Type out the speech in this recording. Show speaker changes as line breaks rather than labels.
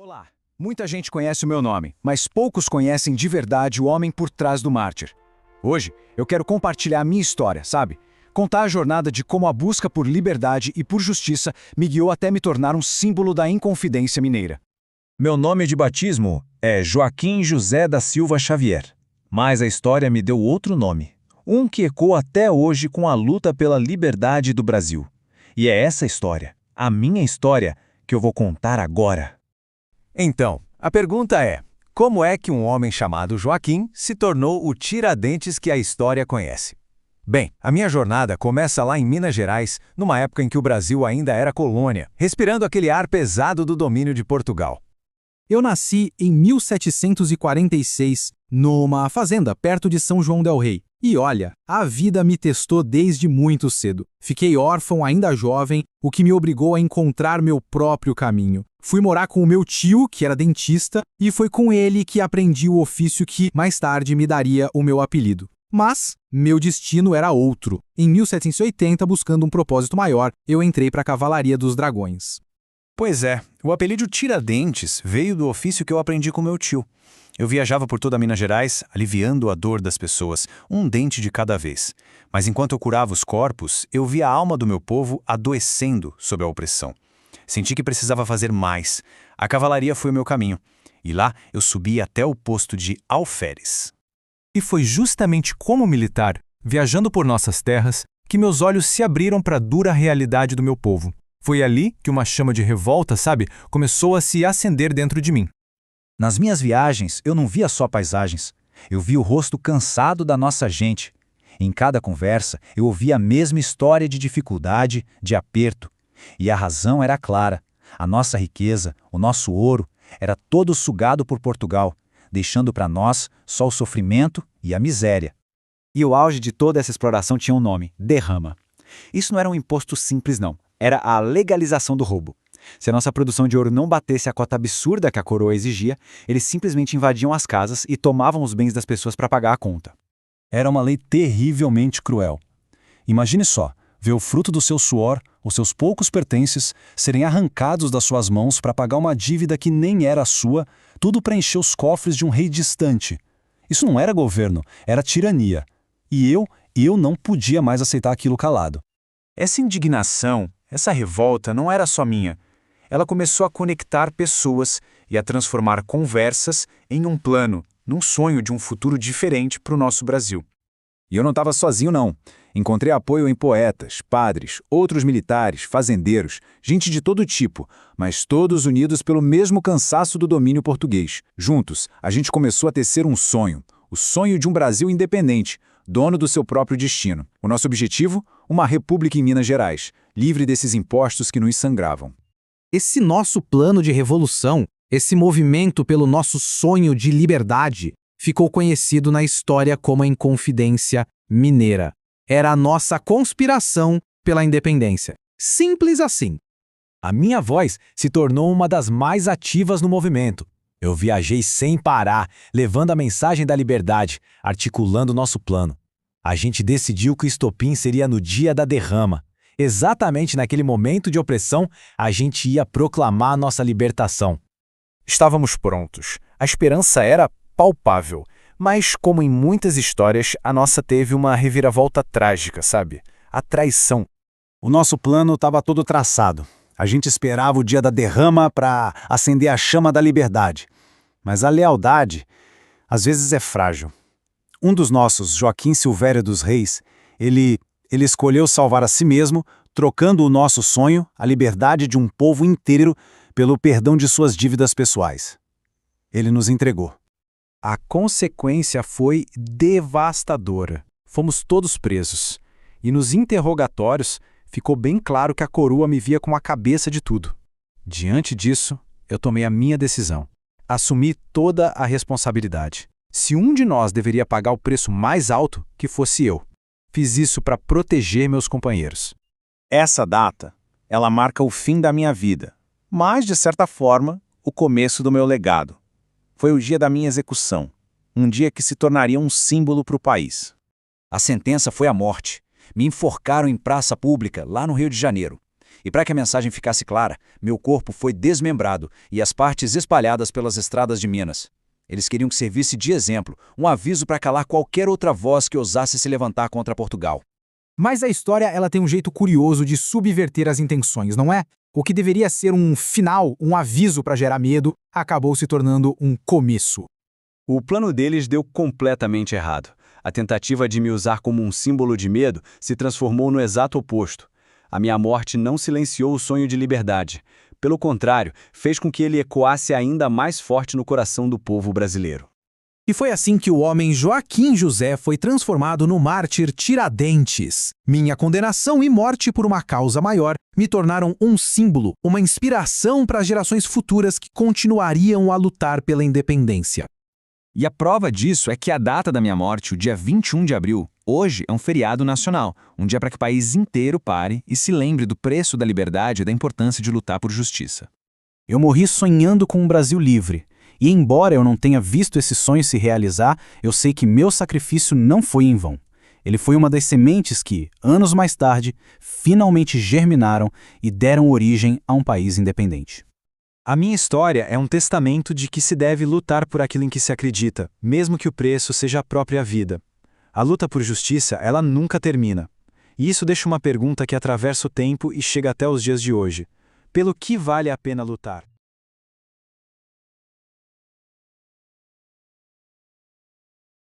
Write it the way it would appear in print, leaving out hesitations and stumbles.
Olá! Muita gente conhece o meu nome, mas poucos conhecem de verdade o homem por trás do mártir. Hoje, eu quero compartilhar a minha história, sabe? Contar a jornada de como a busca por liberdade e por justiça me guiou até me tornar um símbolo da Inconfidência Mineira.
Meu nome de batismo é Joaquim José da Silva Xavier, mas a história me deu outro nome, um que ecoa até hoje com a luta pela liberdade do Brasil. E é essa história, a minha história, que eu vou contar agora.
Então, a pergunta é: como é que um homem chamado Joaquim se tornou o Tiradentes que a história conhece? Bem, a minha jornada começa lá em Minas Gerais, numa época em que o Brasil ainda era colônia, respirando aquele ar pesado do domínio de Portugal. Eu nasci em 1746, numa fazenda perto de São João del Rei. E olha, a vida me testou desde muito cedo. Fiquei órfão ainda jovem, o que me obrigou a encontrar meu próprio caminho. Fui morar com o meu tio, que era dentista, e foi com ele que aprendi o ofício que, mais tarde, me daria o meu apelido. Mas meu destino era outro. Em 1780, buscando um propósito maior, eu entrei para a Cavalaria dos Dragões.
Pois é, o apelido Tiradentes veio do ofício que eu aprendi com meu tio. Eu viajava por toda Minas Gerais, aliviando a dor das pessoas, um dente de cada vez. Mas enquanto eu curava os corpos, eu via a alma do meu povo adoecendo sob a opressão. Senti que precisava fazer mais. A cavalaria foi o meu caminho. E lá eu subi até o posto de alferes.
E foi justamente como militar, viajando por nossas terras, que meus olhos se abriram para a dura realidade do meu povo. Foi ali que uma chama de revolta, começou a se acender dentro de mim.
Nas minhas viagens, eu não via só paisagens. Eu via o rosto cansado da nossa gente. Em cada conversa, eu ouvia a mesma história de dificuldade, de aperto. E a razão era clara. A nossa riqueza, o nosso ouro, era todo sugado por Portugal, deixando para nós só o sofrimento e a miséria.
E o auge de toda essa exploração tinha um nome: derrama. Isso não era um imposto simples, não. Era a legalização do roubo. Se a nossa produção de ouro não batesse a cota absurda que a coroa exigia, eles simplesmente invadiam as casas e tomavam os bens das pessoas para pagar a conta.
Era uma lei terrivelmente cruel. Imagine só, ver o fruto do seu suor, os seus poucos pertences, serem arrancados das suas mãos para pagar uma dívida que nem era sua, tudo para encher os cofres de um rei distante. Isso não era governo, era tirania. E eu não podia mais aceitar aquilo calado.
Essa indignação, essa revolta não era só minha. Ela começou a conectar pessoas e a transformar conversas em um plano, num sonho de um futuro diferente para o nosso Brasil.
E eu não estava sozinho, não. Encontrei apoio em poetas, padres, outros militares, fazendeiros, gente de todo tipo, mas todos unidos pelo mesmo cansaço do domínio português. Juntos, a gente começou a tecer um sonho, o sonho de um Brasil independente, dono do seu próprio destino. O nosso objetivo? Uma república em Minas Gerais, livre desses impostos que nos sangravam.
Esse nosso plano de revolução, esse movimento pelo nosso sonho de liberdade, ficou conhecido na história como a Inconfidência Mineira. Era a nossa conspiração pela independência. Simples assim. A minha voz se tornou uma das mais ativas no movimento. Eu viajei sem parar, levando a mensagem da liberdade, articulando nosso plano. A gente decidiu que o estopim seria no dia da derrama. Exatamente naquele momento de opressão, a gente ia proclamar nossa libertação.
Estávamos prontos. A esperança era palpável. Mas, como em muitas histórias, a nossa teve uma reviravolta trágica, A traição.
O nosso plano estava todo traçado. A gente esperava o dia da derrama para acender a chama da liberdade. Mas a lealdade, às vezes, é frágil. Um dos nossos, Joaquim Silvério dos Reis, ele escolheu salvar a si mesmo, trocando o nosso sonho, a liberdade de um povo inteiro, pelo perdão de suas dívidas pessoais. Ele nos entregou.
A consequência foi devastadora. Fomos todos presos. E nos interrogatórios, ficou bem claro que a coroa me via como a cabeça de tudo. Diante disso, eu tomei a minha decisão. Assumi toda a responsabilidade. Se um de nós deveria pagar o preço mais alto, que fosse eu. Fiz isso para proteger meus companheiros.
Essa data, ela marca o fim da minha vida, mas, de certa forma, o começo do meu legado. Foi o dia da minha execução, um dia que se tornaria um símbolo para o país.
A sentença foi a morte. Me enforcaram em praça pública, lá no Rio de Janeiro.
E para que a mensagem ficasse clara, meu corpo foi desmembrado e as partes espalhadas pelas estradas de Minas. Eles queriam que servisse de exemplo, um aviso para calar qualquer outra voz que ousasse se levantar contra Portugal.
Mas a história ela tem um jeito curioso de subverter as intenções, não é? O que deveria ser um final, um aviso para gerar medo, acabou se tornando um começo.
O plano deles deu completamente errado. A tentativa de me usar como um símbolo de medo se transformou no exato oposto. A minha morte não silenciou o sonho de liberdade. Pelo contrário, fez com que ele ecoasse ainda mais forte no coração do povo brasileiro.
E foi assim que o homem Joaquim José foi transformado no mártir Tiradentes. Minha condenação e morte por uma causa maior me tornaram um símbolo, uma inspiração para as gerações futuras que continuariam a lutar pela independência.
E a prova disso é que a data da minha morte, o dia 21 de abril, hoje é um feriado nacional, um dia para que o país inteiro pare e se lembre do preço da liberdade e da importância de lutar por justiça.
Eu morri sonhando com um Brasil livre. E embora eu não tenha visto esse sonho se realizar, eu sei que meu sacrifício não foi em vão. Ele foi uma das sementes que, anos mais tarde, finalmente germinaram e deram origem a um país independente.
A minha história é um testamento de que se deve lutar por aquilo em que se acredita, mesmo que o preço seja a própria vida. A luta por justiça, ela nunca termina. E isso deixa uma pergunta que atravessa o tempo e chega até os dias de hoje. Pelo que vale a pena lutar?